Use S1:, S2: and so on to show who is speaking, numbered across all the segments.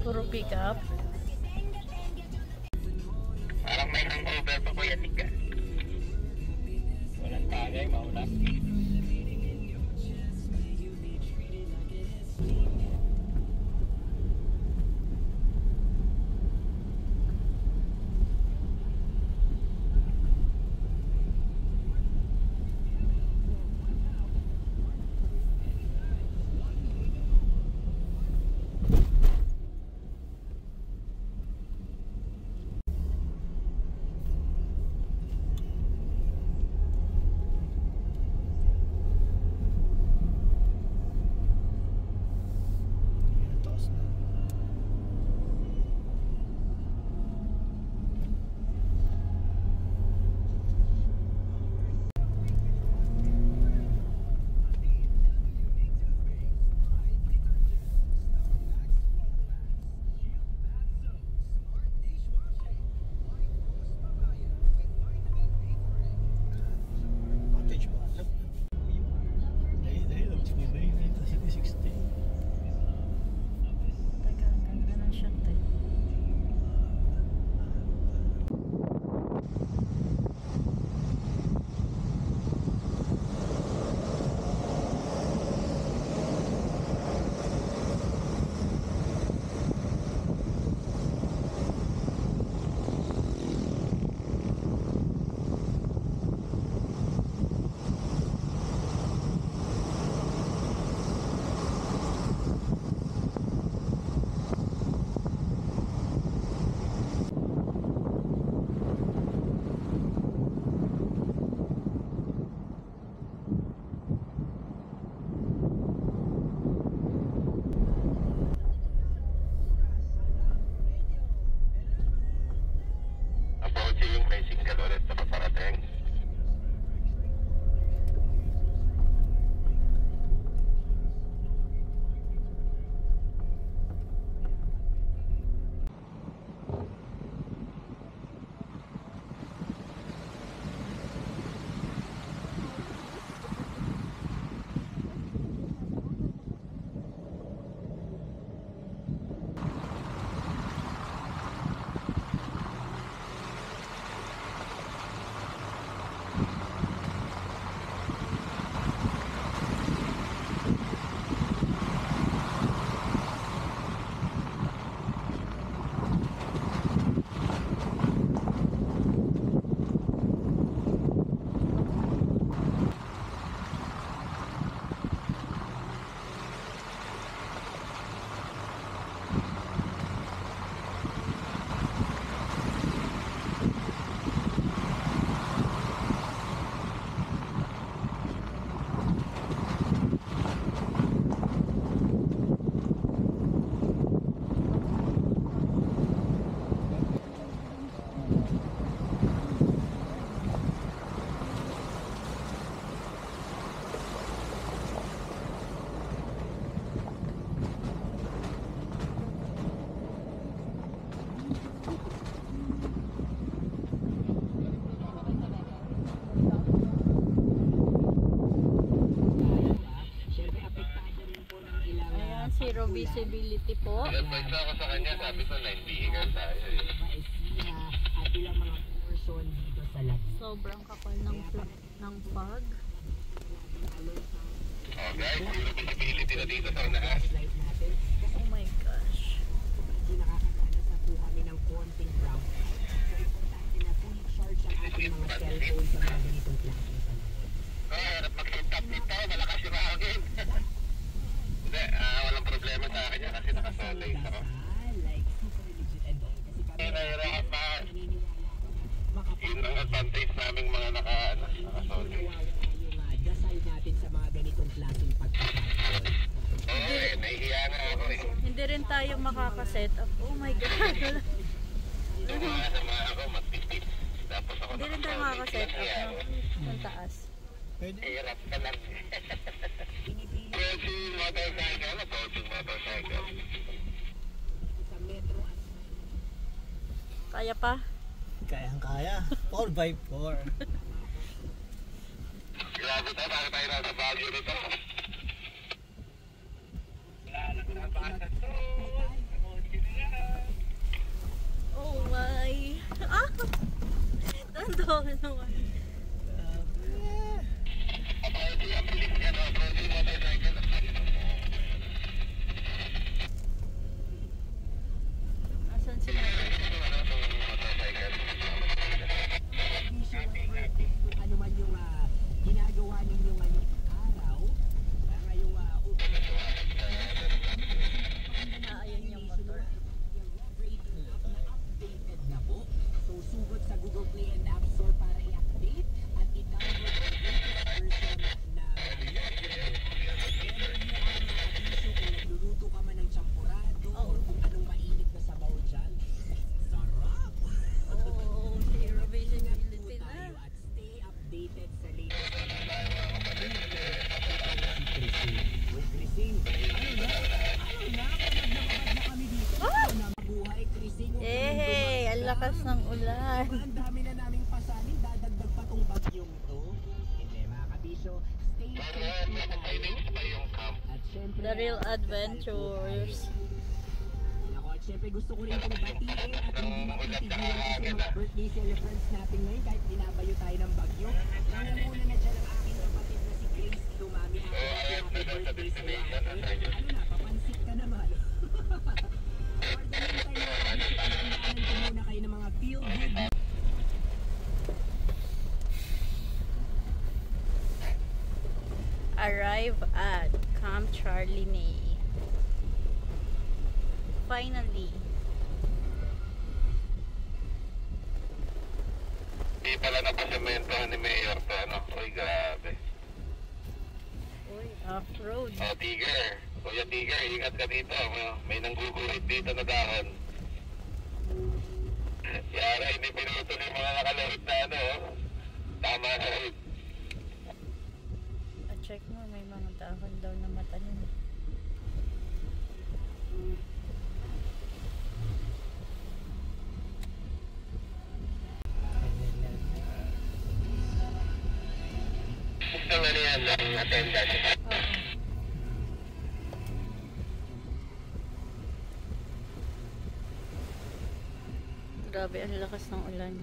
S1: Puro pick up.
S2: Parang may hangover pa Kuya Tika. Walang tagay, mauna. May single ulit na paparating.
S1: Zero visibility po.
S2: Nag-advise ako sa kanya, sabi ko 9 vehicle tayo eh.
S3: At ilang mga person dito sa lab.
S1: Sobrang kapal ng fog.
S2: Oh guys, zero visibility na dito sa unahan.
S1: Oh my gosh.
S3: Hindi nakakatanas na po kami ng konting brown. So importante na full charge ang ating mga cellphone sa mga ganitong klase.
S2: Harap mag-hintap dito, malakas yung hangin. Hindi, walang problema sa akin yan kasi nakasolay ako. Nahirapan pa. Yun ang advantage namin mga nakasolay.
S3: Dasal natin sa mga ganitong klaseng pagkakataon.
S2: Oo nahihiya nga ako eh.
S1: Hindi rin tayo makaka-set up. Oh my God.
S2: Tumahan ako magtipid. Tapos ako
S1: Hindi rin tayo makaka-set up, no? Ang taas.
S2: Hirap ka lang. Coaching motorcycle, coaching motorcycle.
S1: Kaya pa?
S4: Kayang-kaya. 4x4.
S2: Grabe tayo, bakit tayo nasa Baguio nito? Wala lang na basan to.
S1: lakas ng ulan.
S3: Ang dami na naming pasanin, dadagdag pa tong bagyong to. Hindi mga kabisyo, stay safe po tayo. At syempre,
S1: The Real Adventures.
S3: Ako, at syempre gusto ko rin itong batiin at hindi mapitigilan kasi mga birthday celebrants natin ngayon kahit binabayo tayo ng bagyo. Nangunguna na dyan ang aking kapatid na si Grace Lumami. Happy birthday sa iyo. Ano na, papansit ka naman. For the meantime, mga kabisyo, pagdaanan ko muna kayo ng mga feel good.
S1: Arrive at Camp Charlie May. Finally.
S2: Hindi pala napasemento ni Mayor to, ano? Uy, grabe.
S1: Uy, off-road.
S2: Oh, Tiger. Kuya Tiger, ingat ka dito. May nanggugulit dito na dahon. Yara, hindi pinutol yung mga nakalawit na ano. Tama na rin.
S1: At check mo, may mga dahon daw na matanim.
S2: Gusto nga niyan ng attendance.
S1: Oo. Grabe, ang lakas ng ulan.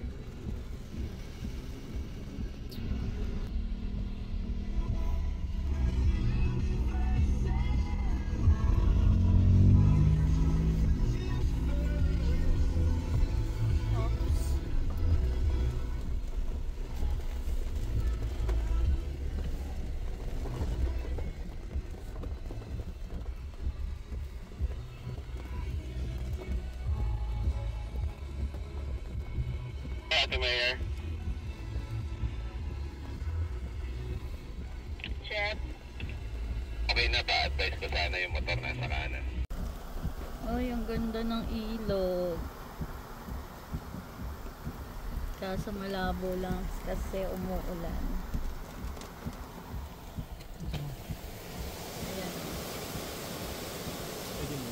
S1: Oops.
S2: Ate Mayor.
S1: Chef.
S2: Okay na ba? Advise ko sana yung motor na sa kanan.
S1: Ay, ang ganda ng ilog. Kaso malabo lang kasi umuulan. Ayan.
S4: Pwede mo.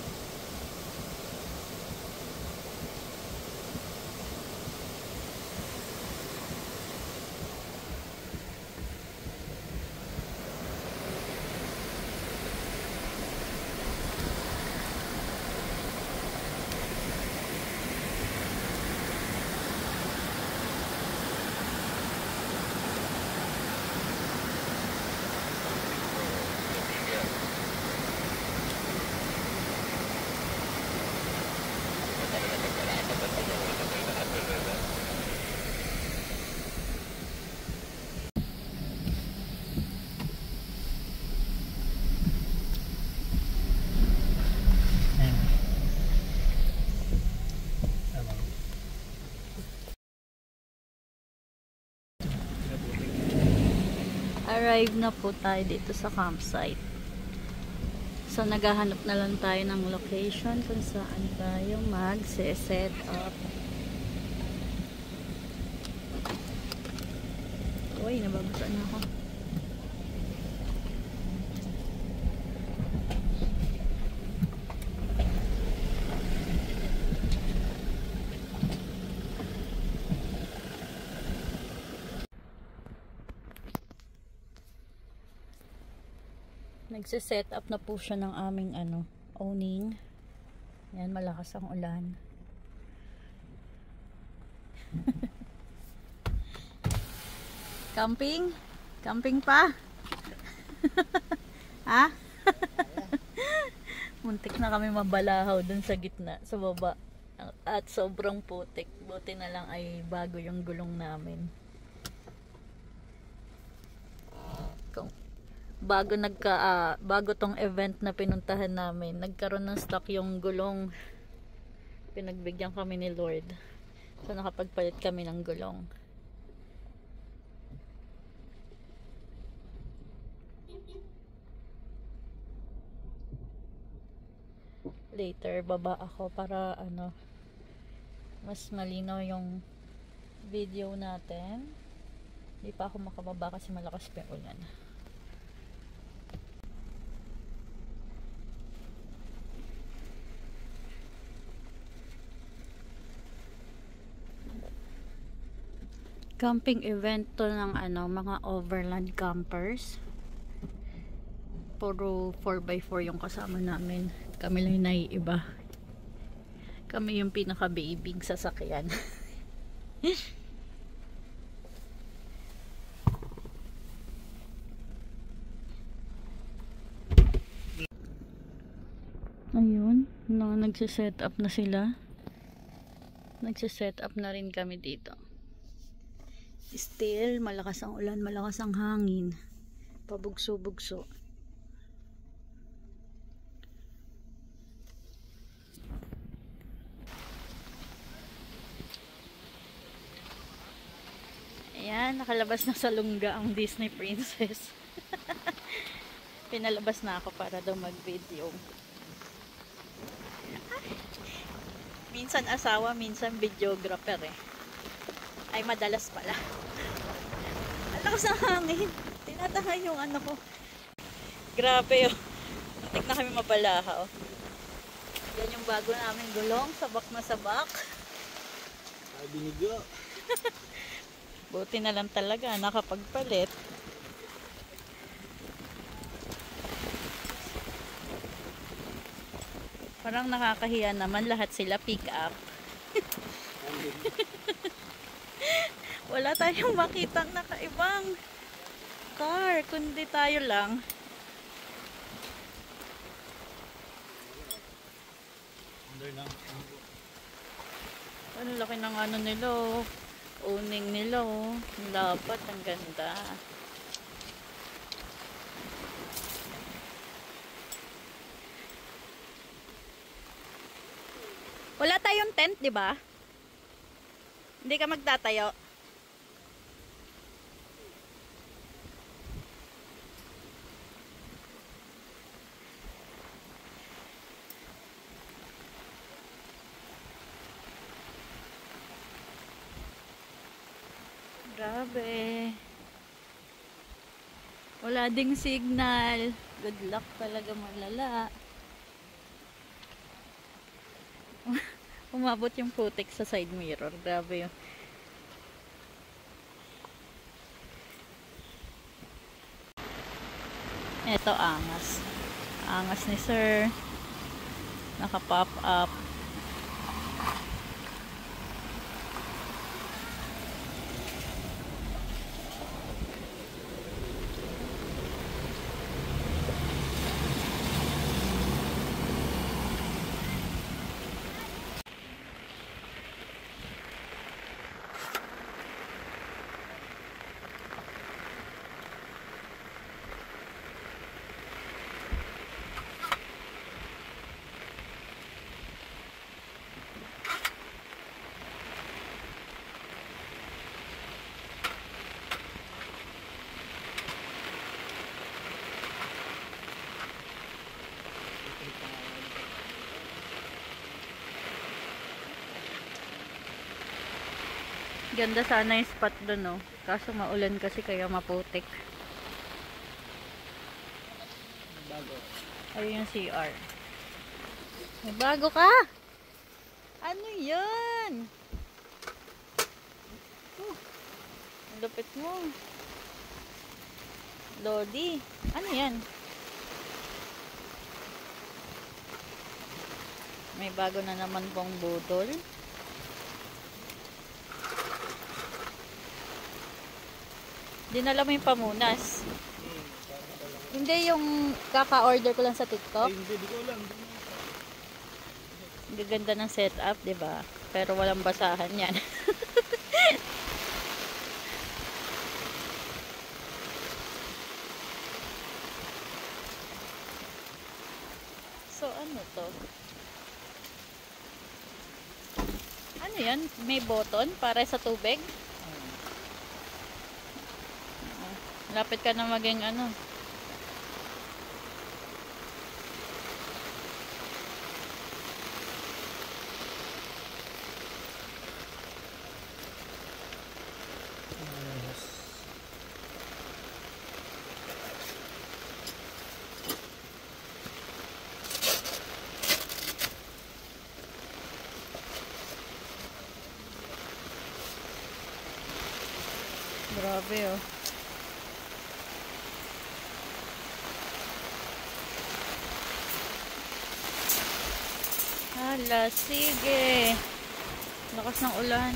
S4: Ayan. Tama.
S1: Arrive na po tayo dito sa campsite. So, naghahanap na lang tayo ng location kung saan tayo mag-set up. Uy, nababasa na ako. Nagse-set up na po siya ng aming owning. Yan, malakas ang ulan. Camping? Camping pa? Ha? Muntik na kami mabalahaw dun sa gitna, sa baba. At sobrang putik. Buti na lang ay bago yung gulong namin. Bago tong event na pinuntahan namin, nagkaroon ng stock yung gulong. Pinagbigyan kami ni Lord. So nakapagpalit kami ng gulong. Later baba ako para mas malinaw yung video natin. Hindi pa ako makababa kasi malakas pa yung ulan. Camping event to ng ano, mga overland campers. Puro 4x4 yung kasama namin. Kami lang yung naiiba. Kami yung pinaka-baby sasakyan. Ayun, nagsiset up na sila. Nagsiset up na rin kami dito. Still, malakas ang ulan, malakas ang hangin. Pabugso-bugso. Ayan, nakalabas na sa lungga ang Disney Princess. Pinalabas na ako para daw mag-video. Minsan asawa, minsan videographer eh. Ay, madalas pala. Ang lakas ng hangin. Tinatahan yung ano ko. Grabe oh. Matik na kami mabalaha oh. Yan yung bago namin gulong. Sabak na sabak.
S2: Binigo.
S1: Buti na lang talaga. Nakapagpalit. Parang nakakahiya naman. Lahat sila pick up. Wala tayong makitang nakaibang car, kundi tayo lang. Ano laki ng ano nila oh. Owning nila oh. Ang dapat, ang ganda. Wala tayong tent, di ba? Hindi ka magtatayo. Grabe. Wala ding signal. Good luck talaga, malala. Umabot yung putik sa side mirror. Grabe yun. Eto, angas. Angas ni sir. Naka-pop up. Ganda sana yung spot doon, no? Kaso maulan kasi kaya maputik.
S2: Bago.
S1: Ayun yung CR. May bago ka! Ano yan? Ang lupit mo. Lodi. Ano yan? May bago na naman pong budol. Dinala mo yung pamunas. Hindi yung kaka-order ko lang sa TikTok.
S2: Hindi ko alam.
S1: Ang ganda ng setup, 'di ba? Pero walang basahan 'yan. So ano to? Ano 'yan? May button para sa tubig? Lapit ka na maging ano. Grabe oh. Hala, sige. Lakas ng ulan.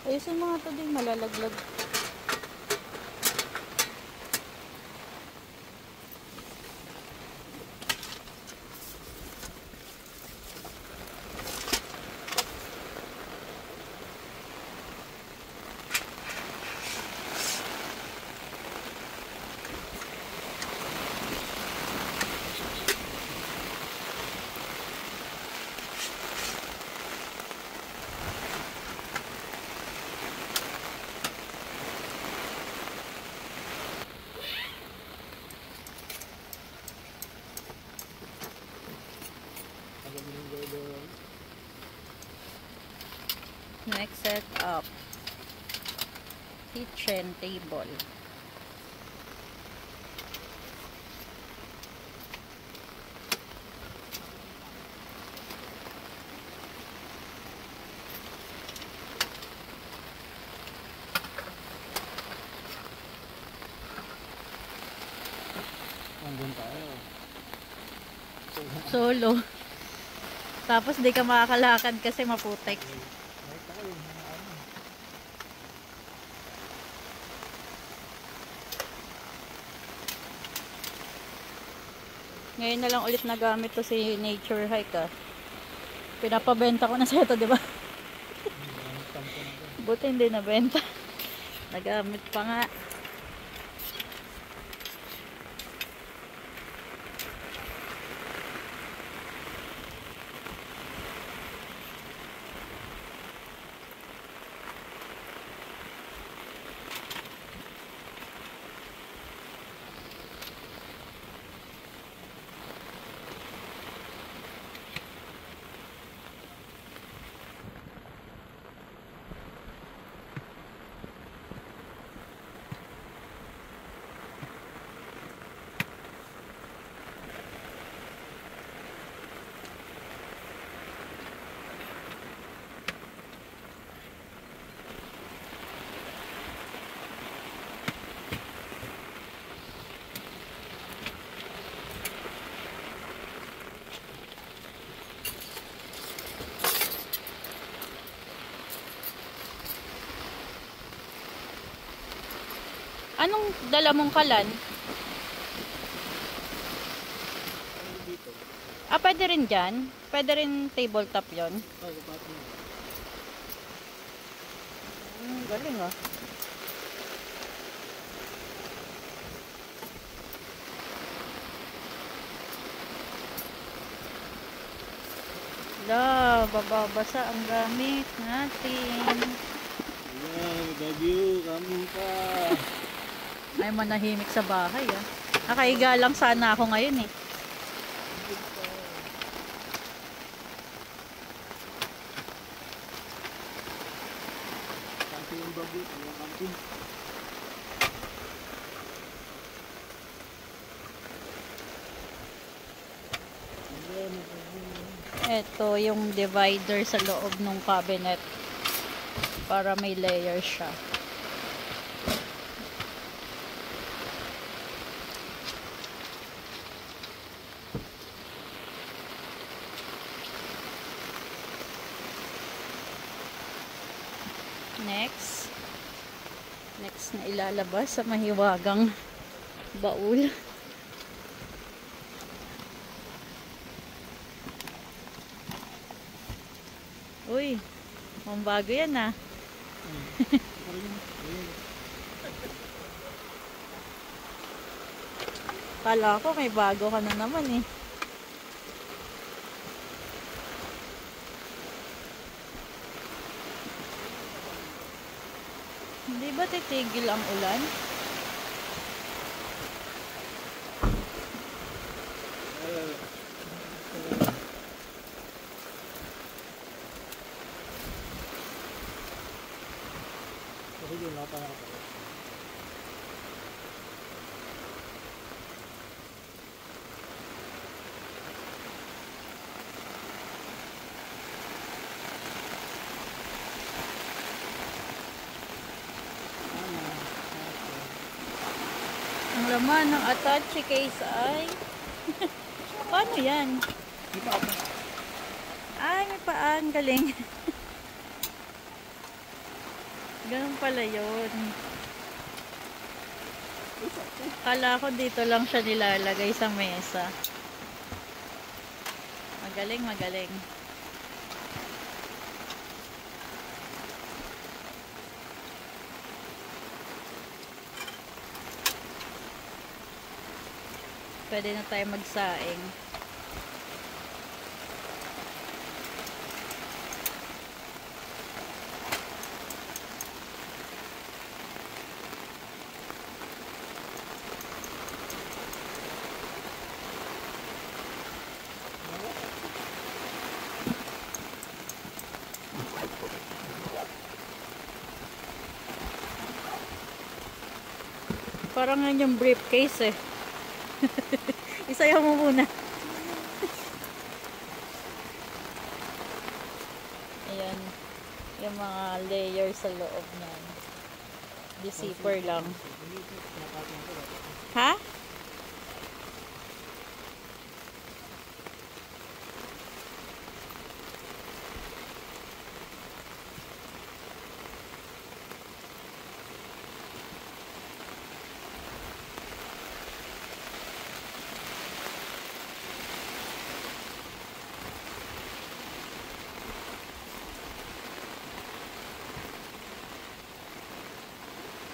S1: Ayusin mga to din, malalaglag. Next set up, kitchen table.
S4: Andun tayo.
S1: Solo. Tapos di ka makakalakad kasi maputek. Ngayon na lang ulit nagamit to si Nature Hike ah. Pinapabenta ko na sa ito, di ba? Buti hindi nabenta. Nagamit pa nga. Anong dala mong kalan? Ah, pwede rin dyan? Pwede rin tabletop yun? Galing ah. La, bababasa ang gamit natin.
S4: Ayan, bagyo, kamo pa.
S1: Ay, manahimik sa bahay ah. Nakaiga lang sana ako ngayon eh.
S4: Kampi yung bagyo, yung kampi.
S1: Ito yung divider sa loob ng cabinet para may layer siya. Next na ilalabas sa mahiwagang baul. Uy, mambago yan ah. Kala ko may bago ka na naman eh. Hindi ba titigil ang ulan?
S4: Kasi yun, nakapangakapagod.
S1: Ang laman ng attache case ay paano yan? Ay, may paan. Galing. Ganun pala yun. Kala ko dito lang siya nilalagay sa mesa. Magaling, magaling. Pwede na tayo magsaing. Parang nga yung briefcase eh. Isayaw mo muna. Ayan. Yung mga layers sa loob niyan. Di zipper lang. Ha?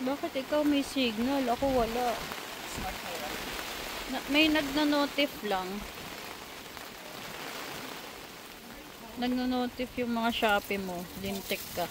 S1: Bakit ikaw may signal? Ako wala. May nagno-notif lang. Nagno-notif yung mga Shopee mo. Lintik ka.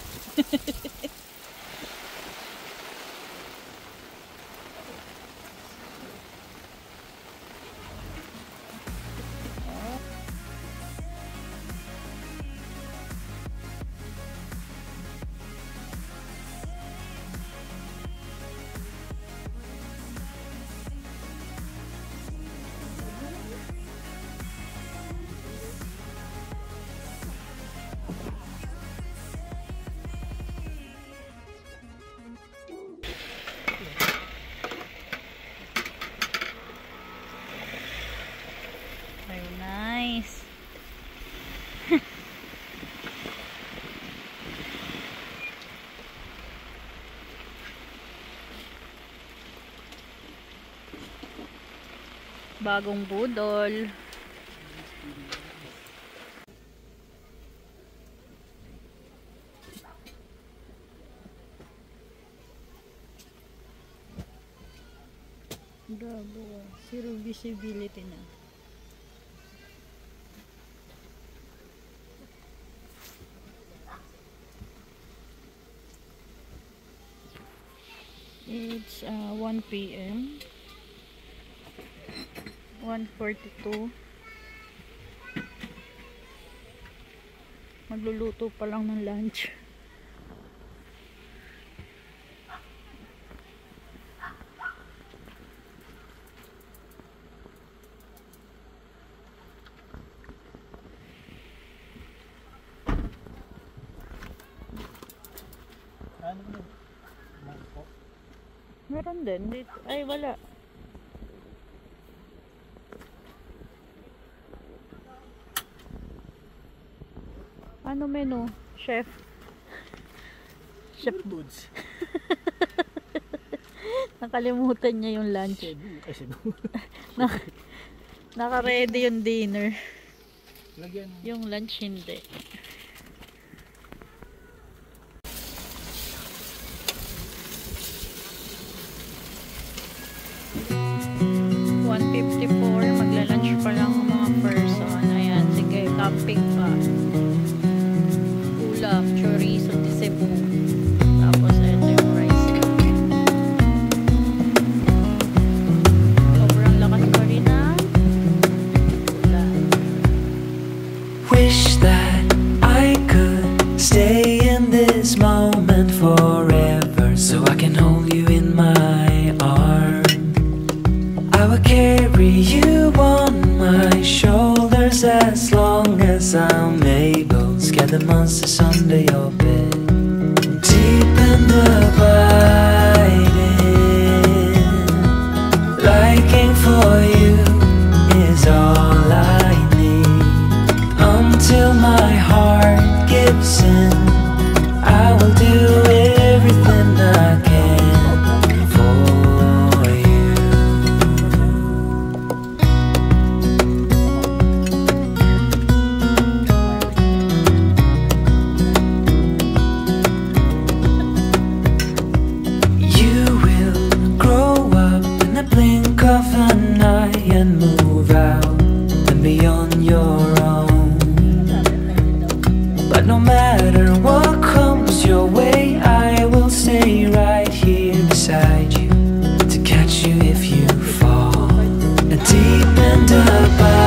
S1: Very nice. Bagong budol. Grabe, zero visibility na. It's 1 p.m. 1:42. Magluluto pa lang ng lunch.
S4: Ano ba? Mangkok?
S1: Meron din dito. Ay, wala. Ano menu, chef? Chef,
S4: Foods.
S1: nakalimutan niya yung lunch.
S4: Cebu. Ay, Cebu.
S1: Naka-ready yung dinner.
S4: Lagyan.
S1: Yung lunch hindi. Magla-lunch pa lang ang mga person. Ayan, sige, camping pa. Ulam, chorizo de Cebu. Tapos, ito yung rice. Sobrang lakas pa rin ang ulan.
S5: Wish that I could stay in this moment forever, so I can hold you in my arms. I will carry you on my shoulders as long as I'm able. Scare the monsters under your bed. Deep and abiding, liking for you is all I need. Until my heart gives in, I will do everything I can for you. You will grow up in the blink of an eye and move out and be on your own. But no matter what comes your way, I will stay right here beside you to catch you if you fall. And deep and abiding,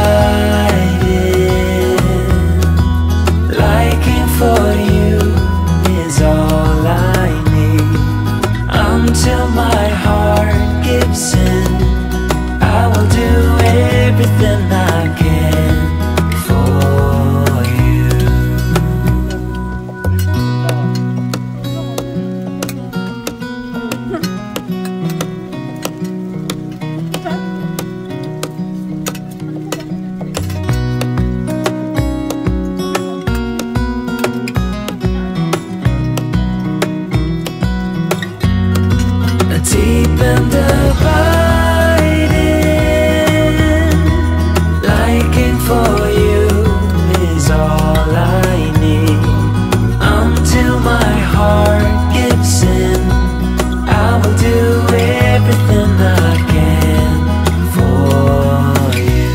S5: liking for you is all I need. Until my heart gives in, I will do everything I can for you. Deep and abiding, liking for you is all I need. Until my heart gives in, I will do everything I can for you.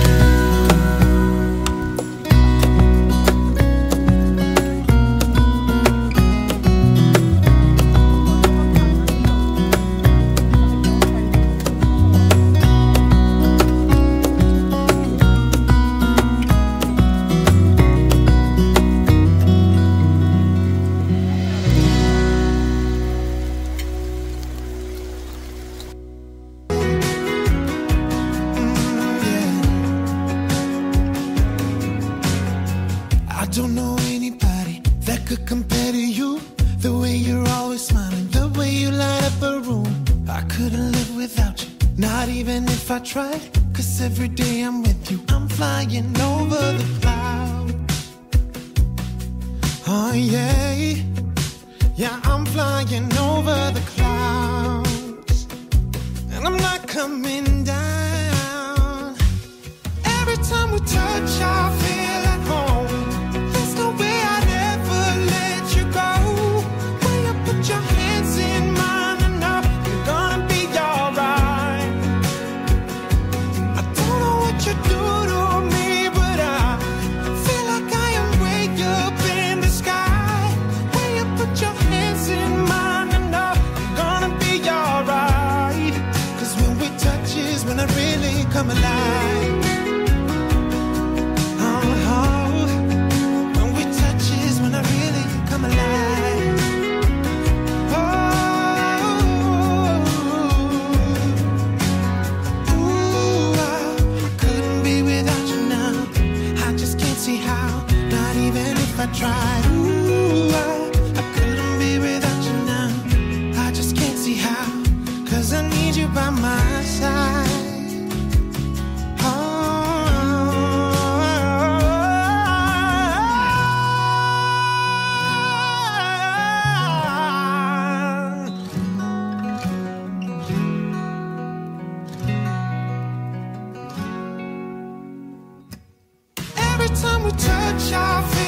S6: I don't know anybody that could compare to you. The way you're always smiling, the way you light up a room. I couldn't live without you, not even if I tried. Cause every day I'm with you, I'm flying over the clouds. Oh yeah, yeah, I'm flying over the clouds. And I'm not coming down. Every time we touch, I feel at home. There's no way I'd ever let you go. When you put your hands in mine, I know you're gonna be alright. I don't know what you do to me, but I feel like I am way up in the sky. When you put your hands in mine, I know you're gonna be alright. Cause when we touch is when I really come alive. touch our feet.